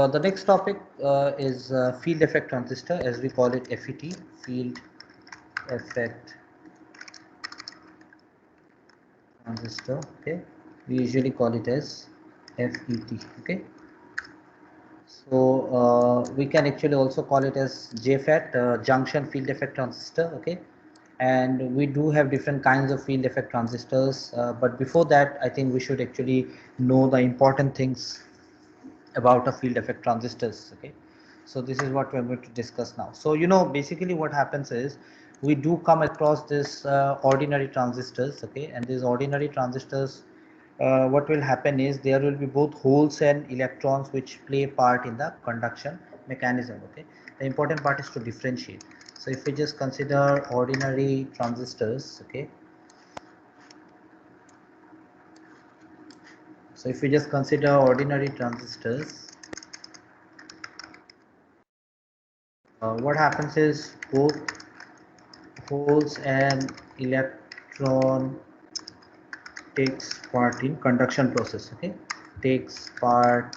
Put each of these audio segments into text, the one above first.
the next topic is field effect transistor, as we call it FET, field effect transistor. Okay, we usually call it as FET. Okay, so we can actually also call it as JFET, junction field effect transistor. Okay, and we do have different kinds of field effect transistors, but before that I think we should actually know the important things about a field effect transistors. Okay, so this is what we're going to discuss now. So basically what happens is we do come across this ordinary transistors. Okay, and these ordinary transistors, what will happen is there will be both holes and electrons which play a part in the conduction mechanism. Okay, the important part is to differentiate. So if we just consider ordinary transistors, okay, so if we just consider ordinary transistors, what happens is both holes and electron takes part in conduction process. Okay, takes part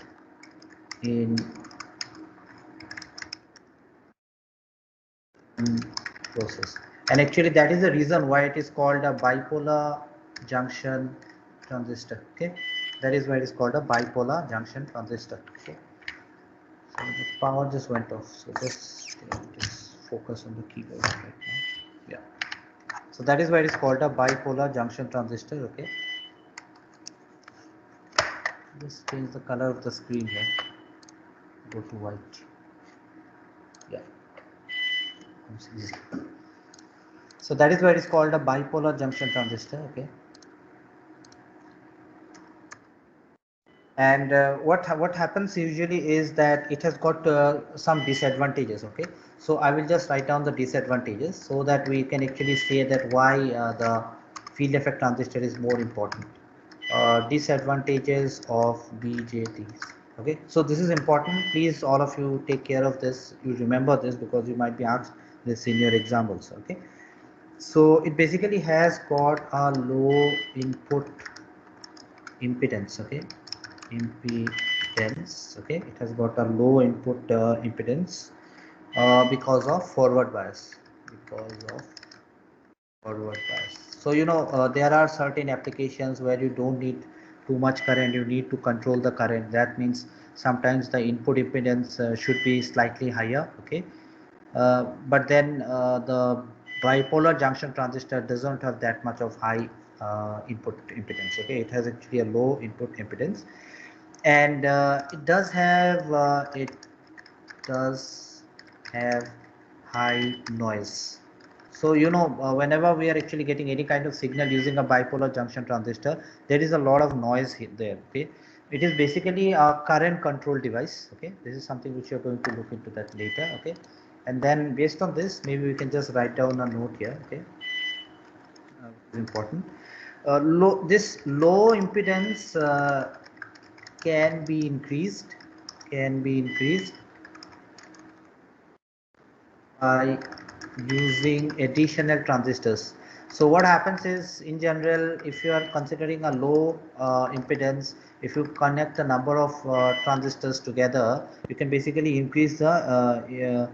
in process, and actually that is the reason why it is called a bipolar junction transistor. Okay, that is why it is called a bipolar junction transistor. Okay, so the power just went off, so just focus on the keyboard right now. Yeah, so that is why it is called a bipolar junction transistor. Okay, just change the color of the screen here, go to white. Yeah, it's easy. So that is why it is called a bipolar junction transistor. Okay, and what happens usually is that it has got some disadvantages. Okay, so I will just write down the disadvantages so that we can actually say that why the field effect transistor is more important. Disadvantages of BJTs. Okay, so this is important, please all of you take care of this, you remember this because you might be asked this in your exam also. Okay, so it basically has got a low input impedance. Okay, impedance. Okay, it has got a low input impedance because of forward bias, so there are certain applications where you don't need too much current, you need to control the current. That means sometimes the input impedance should be slightly higher. Okay, but then the bipolar junction transistor doesn't have that much of high input impedance. Okay, it has actually a low input impedance, and it does have high noise. So whenever we are actually getting any kind of signal using a bipolar junction transistor, there is a lot of noise there. Okay, it is basically a current control device. Okay, this is something which you are going to look into that later. Okay, and then based on this, maybe we can just write down a note here. Okay, which is important. This low impedance can be increased by using additional transistors. So what happens is, in general, if you are considering a low impedance, if you connect a number of transistors together, you can basically increase the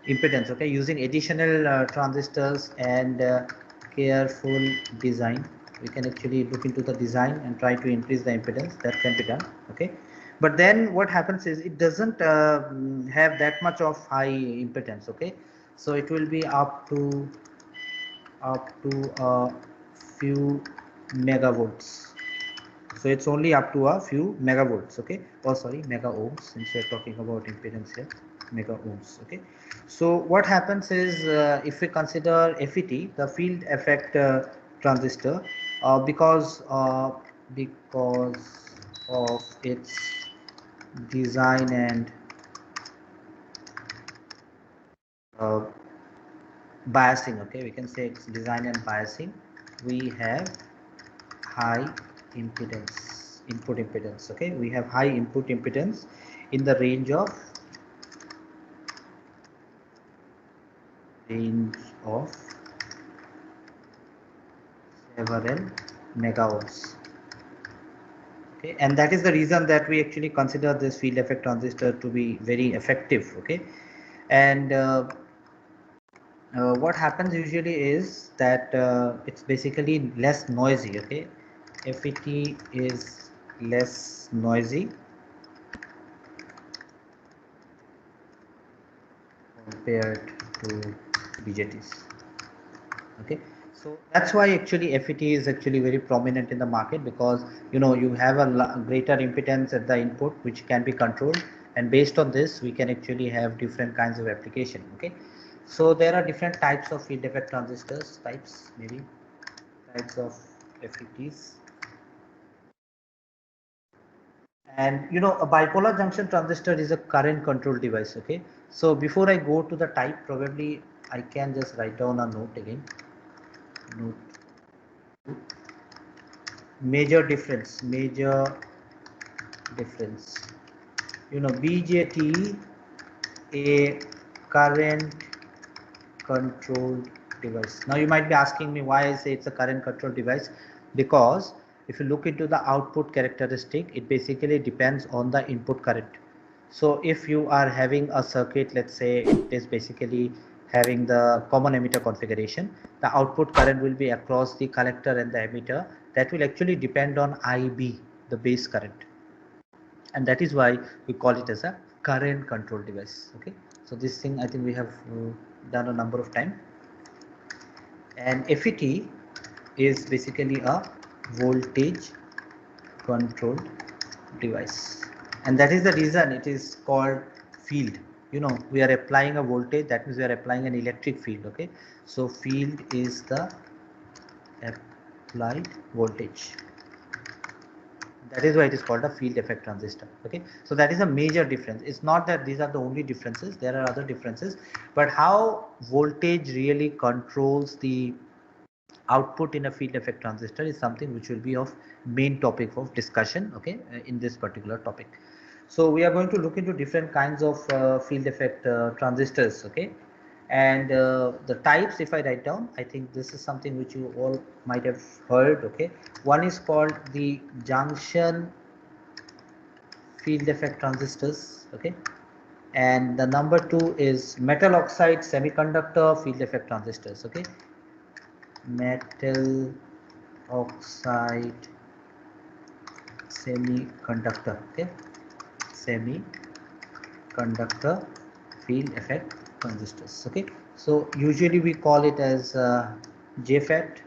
impedance. Okay, using additional transistors and careful design, we can actually look into the design and try to increase the impedance. That can be done. Okay, but then what happens is it doesn't have that much of high impedance. Okay, so it will be up to a few megavolts. So it's only up to a few megavolts. Okay, oh sorry, mega ohms, since we are talking about impedance here, mega ohms. Okay, so what happens is if we consider FET, the field effect transistor, because of its design and uh, biasing. Okay, we can say it's design and biasing, we have high impedance, input impedance. Okay, we have high input impedance in the range of several mega ohms. Okay, and that is the reason that we actually consider this field effect transistor to be very effective. Okay, and what happens usually is that it's basically less noisy. Okay, FET is less noisy compared to BJTs. Okay, so that's why actually FET is actually very prominent in the market, because you have a greater impedance at the input which can be controlled, and based on this we can actually have different kinds of application. Okay, so there are different types of field effect transistors, types of FETs. And a bipolar junction transistor is a current control device. Okay, so before I go to the type, probably I can just write down a note again. Note. Major difference. BJT, a current controlled device. Now you might be asking me why I say it's a current control device, because if you look into the output characteristic, it basically depends on the input current. So if you are having a circuit, let's say it is basically having the common emitter configuration, the output current will be across the collector and the emitter. That will actually depend on IB, the base current, and that is why we call it as a current control device. Okay, so this thing I think we have done a number of times. And FET is basically a voltage controlled device, and that is the reason it is called field. We are applying a voltage, that means we are applying an electric field. Okay, so field is the applied voltage. That is why it is called a field effect transistor. Okay, so that is a major difference. It's not that these are the only differences, there are other differences, but how voltage really controls the output in a field effect transistor is something which will be of main topic of discussion. Okay, in this particular topic. So we are going to look into different kinds of field effect transistors. Okay, and the types, if I write down, I think this is something which you all might have heard. Okay, one is called the junction field effect transistors. Okay, and the number two is metal oxide semiconductor field effect transistors. Okay, metal oxide semiconductor. Okay, semiconductor field effect transistors. Okay, so usually we call it as JFET.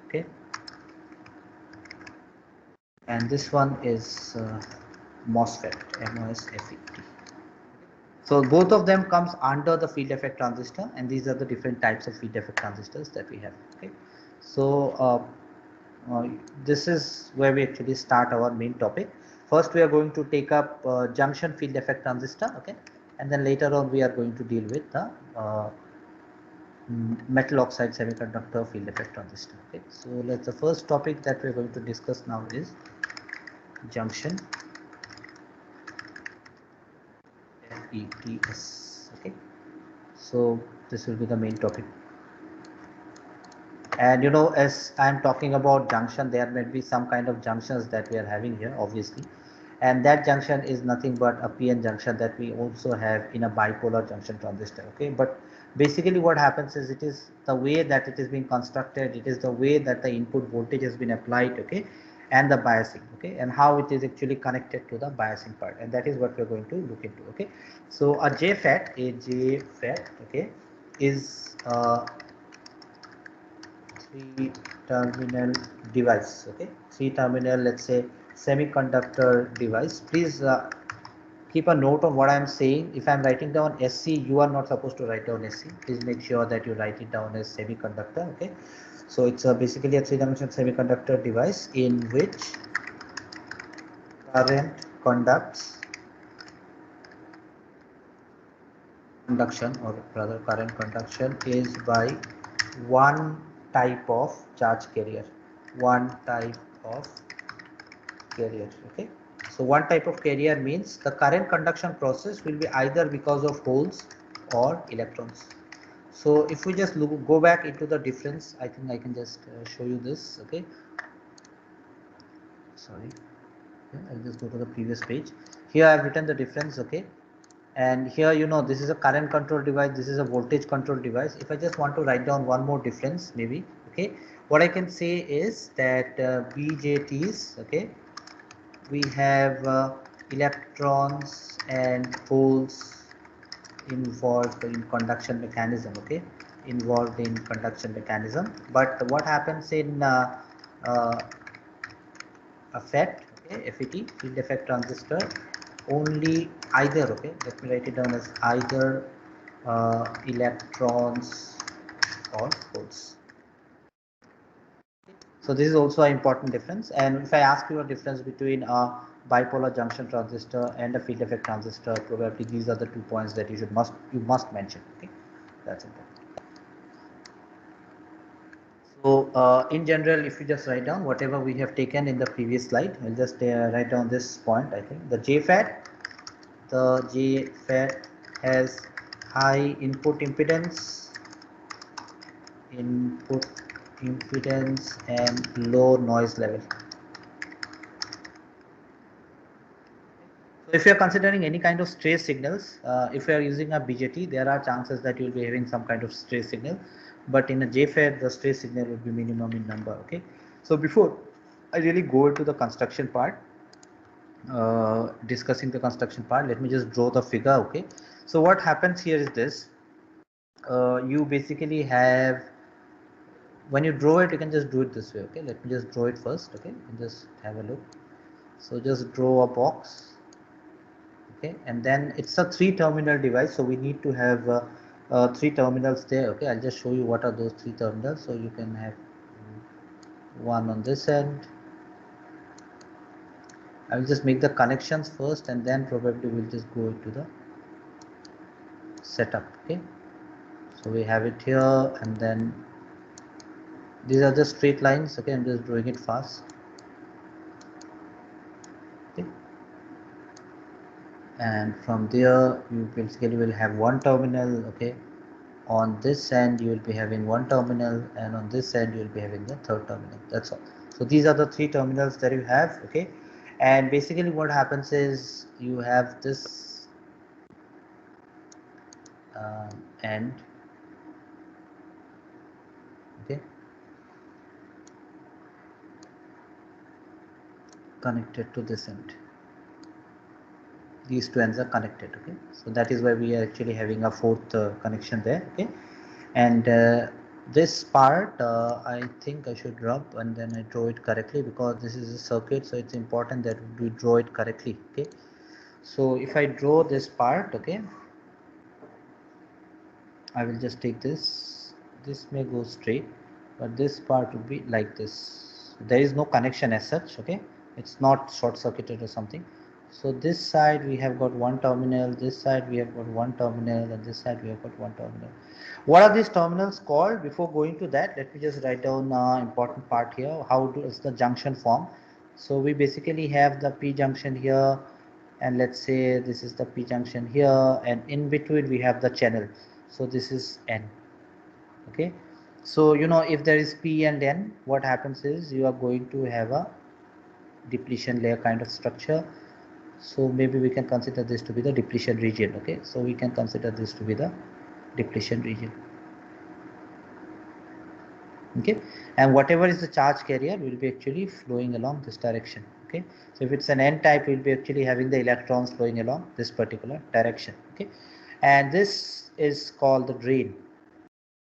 Okay, and this one is MOSFET. MOSFET. So both of them comes under the field effect transistor, and these are the different types of field effect transistors that we have. Okay, so this is where we actually start our main topic. First we are going to take up junction field effect transistor. Okay, and then later on we are going to deal with the metal oxide semiconductor field effect transistor. Okay, so the first topic that we are going to discuss now is junction FETs. Okay, so this will be the main topic. And as I am talking about junction, there may be some kind of junctions that we are having here, obviously, and that junction is nothing but a PN junction that we also have in a bipolar junction transistor. Okay, but basically what happens is, it is the way that it is being constructed, it is the way that the input voltage has been applied. Okay, and the biasing. Okay, and how it is actually connected to the biasing part, and that is what we are going to look into. Okay, so a JFET, okay, is three terminal device. Okay, three terminal, let's say, semiconductor device. Please keep a note on what I am saying. If I am writing down SC, you are not supposed to write down SC. Please make sure that you write it down as semiconductor. Okay, so it's basically a three-dimensional semiconductor device in which current conduction, or rather current conduction, is by one type of charge carrier. Okay, so one type of carrier means the current conduction process will be either because of holes or electrons. So if we just go back into the difference, I think I can just show you this. Okay, sorry, okay, I'll just go to the previous page. Here I've written the difference, okay, and here this is a current control device, this is a voltage control device. If I just want to write down one more difference maybe, okay, what I can say is that BJTs, okay, we have electrons and holes involved in conduction mechanism, okay, involved in conduction mechanism. But what happens in uh, a FET, okay, FET, field effect transistor, only either, okay, let me write it down as either electrons or holes. So this is also an important difference. And if I ask you a difference between a bipolar junction transistor and a field effect transistor, probably these are the 2 points that you must mention. Okay, that's important. So in general, if you just write down whatever we have taken in the previous slide, I'll just write down this point. I think the JFET has high input impedance and low noise level. So if you are considering any kind of stray signals, if you are using a BJT, there are chances that you will be having some kind of stray signal, but in a JFET, the stray signal will be minimum in number. Okay. So before I really go into the construction part, discussing the construction part, let me just draw the figure. Okay. So what happens here is this: you basically have, when you draw it, you can just do it this way. Okay. Let me just draw it first. Okay. And just have a look. So just draw a box. Okay, and then it's a 3-terminal device, so we need to have 3 terminals there. Okay, I'll just show you what are those 3 terminals. So you can have one on this end. I will just make the connections first, and then probably we'll just go into the setup. Okay, so we have it here, and then these are the straight lines. Okay, I'm just drawing it fast. Okay, and from there you basically will have one terminal. Okay, on this end you will be having one terminal, and on this end you will be having the third terminal. That's all. So these are the 3 terminals that you have. Okay, and basically what happens is you have this end, okay, connected to this end. These 2 ends are connected. Okay, so that is why we are actually having a 4th connection there. Okay, and this part I think I should rub and then I draw it correctly, because this is a circuit, so it's important that we draw it correctly. Okay, so if I draw this part, okay, I will just take this may go straight, but this part will be like this. There is no connection as such. Okay, it's not short circuited or something. So this side we have got one terminal, this side we have got one terminal, and this side we have got one terminal. What are these terminals called? Before going to that, let me just write down important part here. How does the junction form? So we basically have the P junction here, and let's say this is the P junction here, and in between we have the channel. So this is N. Okay, so if there is P and N, what happens is you are going to have a depletion layer kind of structure. So maybe we can consider this to be the depletion region. Okay, so we can consider this to be the depletion region. Okay, and whatever is the charge carrier will be actually flowing along this direction. Okay, so if it's an N type, we'll be actually having the electrons flowing along this particular direction. Okay, and this is called the drain.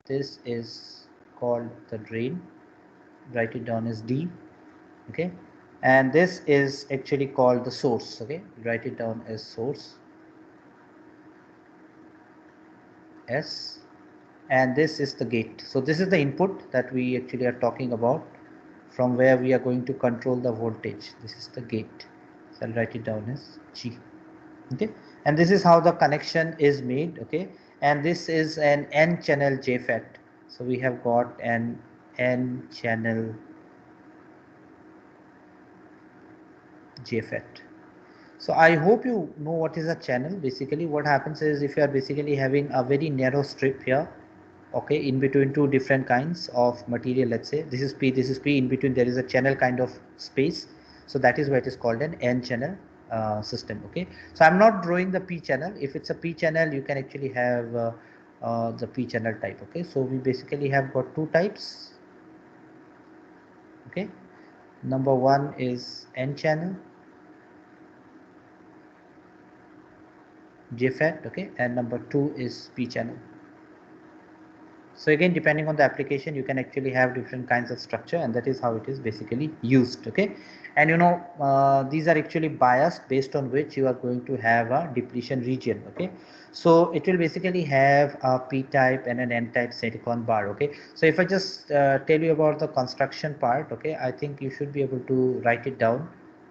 This is called the drain. Write it down as D. Okay, and this is actually called the source. Okay, write it down as source, S, and this is the gate. So this is the input that we actually are talking about, from where we are going to control the voltage. This is the gate, so I'll write it down as G. Okay, and this is how the connection is made. Okay, and this is an N channel JFET. So we have got an N channel JFET. So I hope you know what is a channel. Basically what happens is, if you are basically having a very narrow strip here, okay, in between 2 different kinds of material, let's say this is P, this is P, in between there is a channel kind of space. So that is why it is called an n channel system. Okay, so I'm not drawing the p channel. If it's a p channel, you can actually have the p channel type. Okay, so we basically have got two types. Okay, number one is n channel JFET, okay, and number two is p channel. So again, depending on the application, you can actually have different kinds of structure, and that is how it is basically used. Okay, and these are actually biased based on which you are going to have a depletion region. Okay, so it will basically have a p-type and an n-type silicon bar. Okay, so if I just tell you about the construction part, okay, I think you should be able to write it down,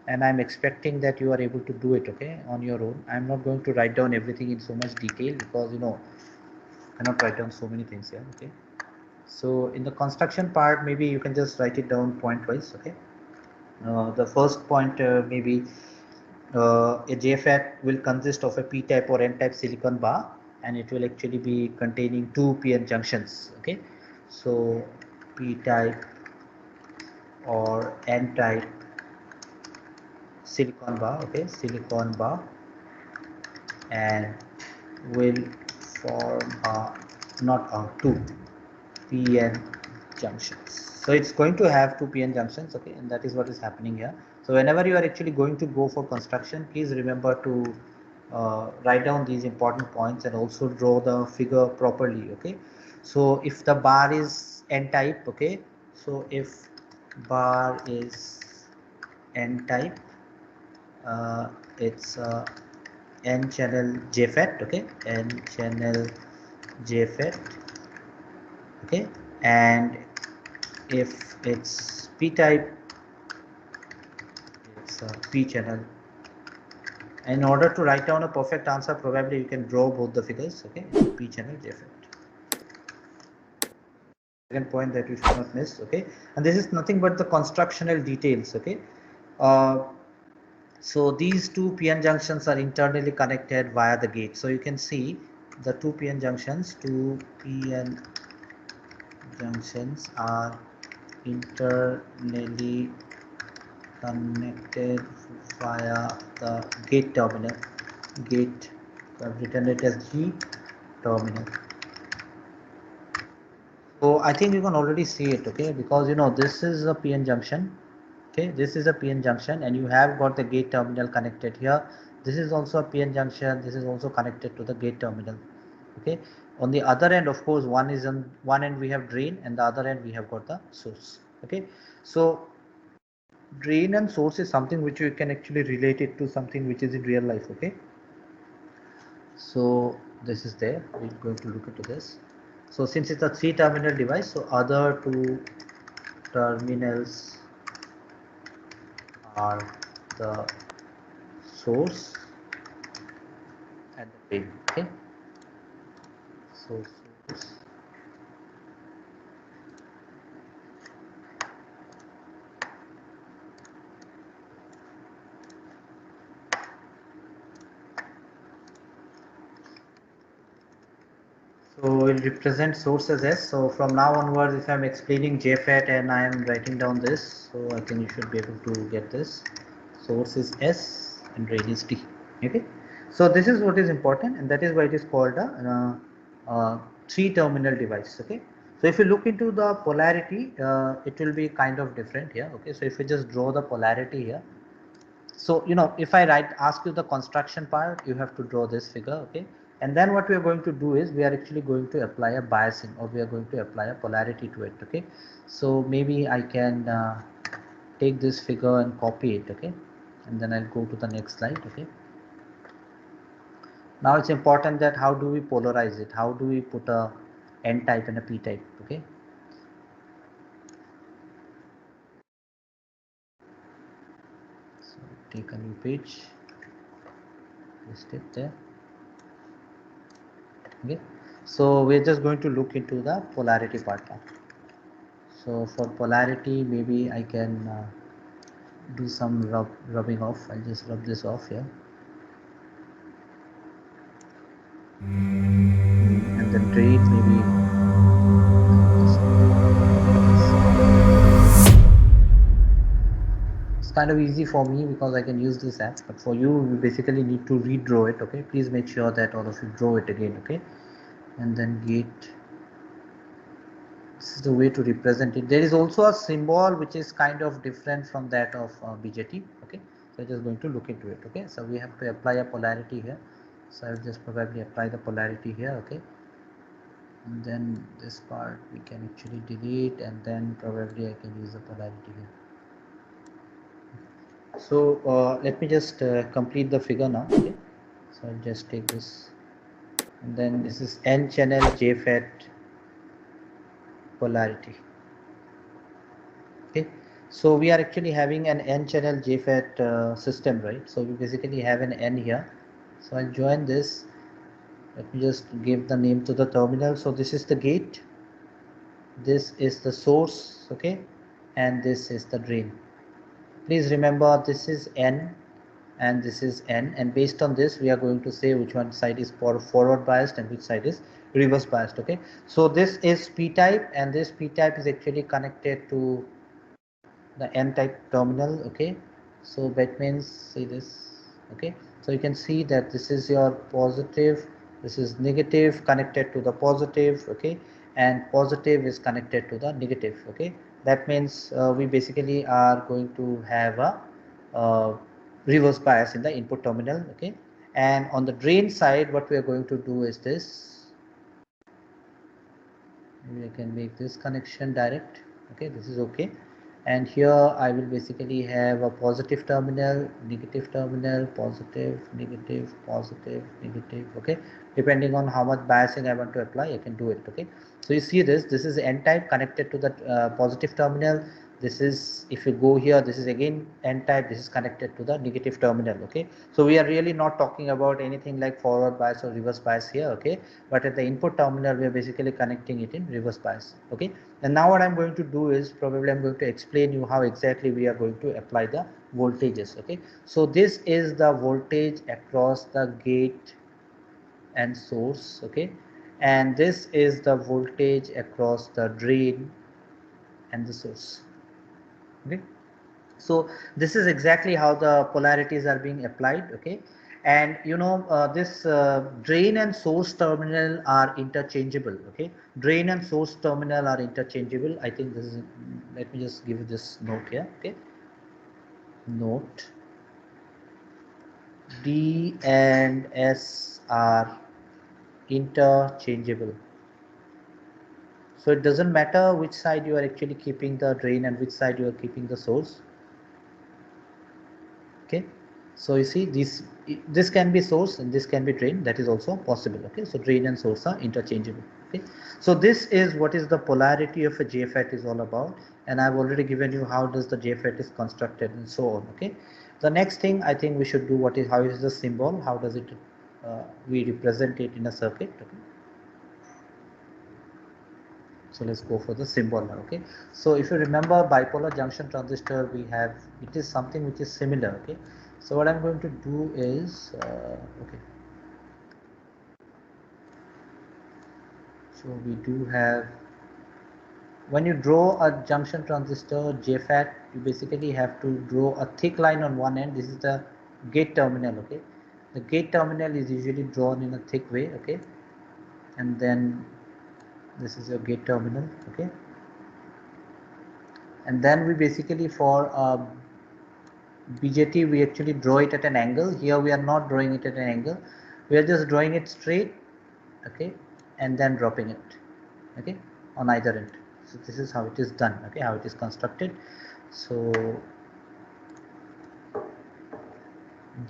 and I'm expecting that you are able to do it, okay, on your own. I'm not going to write down everything in so much detail because I cannot write down so many things here. Okay, so in the construction part, maybe you can just write it down point wise. Okay, the first point maybe a JFET will consist of a p-type or n-type silicon bar, and it will actually be containing two p-n junctions. Okay, so p-type or n-type silicon bar, okay, silicon bar, and will form not two p-n junctions. So it's going to have two p-n junctions, okay, and that is what is happening here. So whenever you are actually going to go for construction, please remember to write down these important points and also draw the figure properly. Okay, so if the bar is n-type, okay, so if bar is n-type, it's n channel JFET, okay, n channel JFET, okay, and if it's p-type, it's p channel. In order to write down a perfect answer, probably you can draw both the figures, okay, p channel JFET. Second point that you should not miss, okay, and this is nothing but the constructional details, okay. So these two p-n junctions are internally connected via the gate. So you can see the two p-n junctions are internally connected via the gate terminal. Gate, I've written it as G terminal. So I think you can already see it, okay, because this is a p-n junction. Okay, this is a p-n junction, and you have got the gate terminal connected here. This is also a p-n junction. This is also connected to the gate terminal. Okay, on the other end, of course, one is on one end we have drain, and the other end we have got the source. Okay, so drain and source is something which you can actually relate it to something which is in real life. Okay, so this is there. We're going to look into this. So since it's a 3-terminal device, so other two terminals are the source and the drain. Okay, so source so we'll represent source as S. So from now onwards, if I'm explaining JFET and I am writing down this, so I think you should be able to get this. Source is S and drain is T. Okay, so this is what is important, and that is why it is called a 3-terminal device. Okay, so if you look into the polarity, it will be kind of different here. Okay, so if you just draw the polarity here, so if I ask you the construction part, you have to draw this figure. Okay, and then what we are going to do is we are actually going to apply a biasing, or we are going to apply a polarity to it. Okay, so maybe I can take this figure and copy it. Okay, and then I'll go to the next slide. Okay, now it's important that how do we polarize it, how do we put a n-type and a p-type. Okay, so take a new page, paste it there. Okay, so we're just going to look into the polarity part now. So for polarity, maybe I can do some rubbing off. I'll just rub this off here, and then drain maybe. It's kind of easy for me because I can use this app, but for you, you basically need to redraw it. Okay, please make sure that all of you draw it again. Okay, and then gate. This is the way to represent it. There is also a symbol which is kind of different from that of BJT. Okay, so I'm just going to look into it. Okay, so we have to apply a polarity here. So I'll just probably apply the polarity here. Okay, and then this part we can actually delete, and then probably I can use the polarity here. So let me just complete the figure now. Okay, so I'll just take this, and then this is N channel JFET polarity. Okay, so we are actually having an N channel JFET system, right? So we basically have an N here. So I'll join this. Let me just give the name to the terminal. So this is the gate, this is the source, okay, and this is the drain. Please remember this is N and this is N, and based on this we are going to say which one side is forward biased and which side is reverse biased. Okay, so this is P type, and this P type is actually connected to the N type terminal. Okay, so that means, see this. Okay, so you can see that this is your positive, this is negative connected to the positive. Okay, and positive is connected to the negative. Okay, that means we basically are going to have a reverse bias in the input terminal. Okay, and on the drain side what we are going to do is this. Maybe I can make this connection direct. Okay, this is okay, and here I will basically have a positive terminal, negative terminal, positive, negative, positive, negative. Okay, depending on how much biasing I want to apply, I can do it. Okay, so you see this is N type connected to the positive terminal. This is, if you go here, this is again N type, this is connected to the negative terminal. Okay, so we are really not talking about anything like forward bias or reverse bias here. Okay, but at the input terminal we are basically connecting it in reverse bias. Okay, and now what I'm going to do is probably I'm going to explain you how exactly we are going to apply the voltages. Okay, so this is the voltage across the gate and source. Okay, and this is the voltage across the drain and the source. Okay, so this is exactly how the polarities are being applied. Okay, and you know this drain and source terminal are interchangeable. Okay, drain and source terminal are interchangeable. I think this is, let me just give you this note here. Okay, note, D and S are interchangeable. So it doesn't matter which side you are actually keeping the drain and which side you are keeping the source. Okay, so you see this can be source and this can be drain, that is also possible. Okay, so drain and source are interchangeable. Okay, so this is what is the polarity of a JFET is all about, and I've already given you how does the JFET is constructed and so on. Okay, the next thing I think we should do, what is, how is the symbol, how does it we represent it in a circuit. Okay, so let's go for the symbol now. Okay, so if you remember bipolar junction transistor, we have, it is something which is similar. Okay, so what I'm going to do is okay, so we do have, when you draw a junction transistor JFET, you basically have to draw a thick line on one end. This is the gate terminal. Okay, the gate terminal is usually drawn in a thick way. Okay, and then this is your gate terminal. Okay, and then we basically, for BJT, we actually draw it at an angle. Here we are not drawing it at an angle, we are just drawing it straight. Okay, and then dropping it. Okay, on either end. So this is how it is done. Okay, how it is constructed. So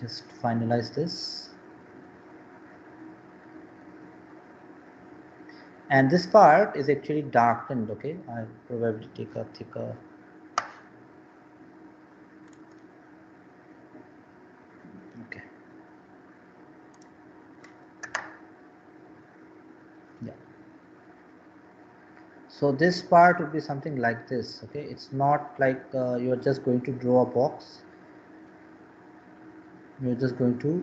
just finalize this, and this part is actually darkened. Okay, I'll probably take a thicker, okay, yeah. So this part would be something like this. Okay, it's not like you're just going to draw a box, you're just going to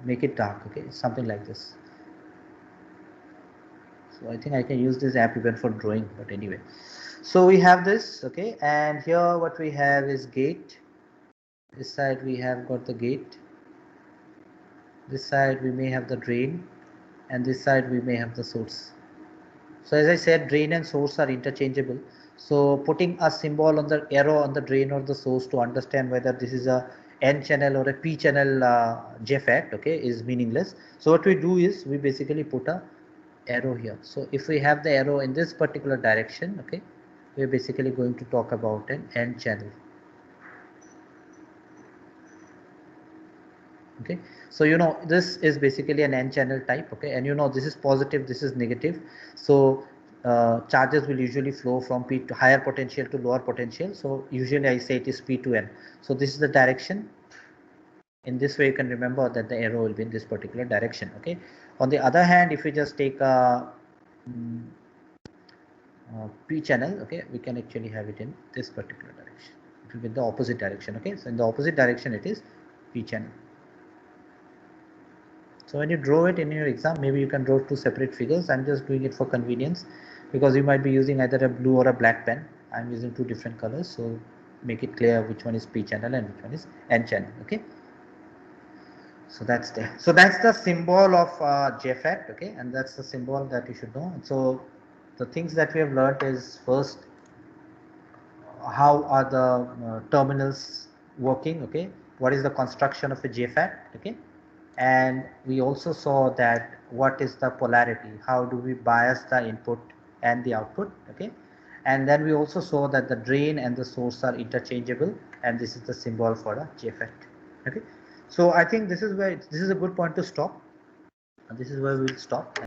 make it dark. Okay, it's something like this. So I think I can use this app even for drawing, but anyway, so we have this. Okay, and here what we have is gate, This side we have got the gate. This side we may have the drain, and this side we may have the source. So as I said, drain and source are interchangeable. So putting a symbol on the arrow on the drain or the source to understand whether this is a N channel or a P channel JFET, okay, is meaningless. So what we do is we basically put a arrow here. So if we have the arrow in this particular direction, okay, we're basically going to talk about an N channel. Okay, so you know this is basically an N channel type, okay, and you know this is positive, this is negative. So charges will usually flow from P to higher potential to lower potential. So usually I say it is P to N. So this is the direction. In this way you can remember that the arrow will be in this particular direction. Okay, on the other hand, if we just take a P channel, okay, we can actually have it in this particular direction. It will be in the opposite direction. Okay, so in the opposite direction it is P channel. So when you draw it in your exam, maybe you can draw two separate figures. I'm just doing it for convenience because you might be using either a blue or a black pen. I'm using two different colors, so make it clear which one is P channel and which one is N channel. Okay, so that's there. So that's the symbol of JFET. Okay, and that's the symbol that you should know. So the things that we have learned is first, how are the terminals working, okay, what is the construction of a JFET, okay, and we also saw that what is the polarity, how do we bias the input and the output, okay, and then we also saw that the drain and the source are interchangeable, and this is the symbol for a JFET. Okay, so I think this is where this is a good point to stop, and this is where we will stop.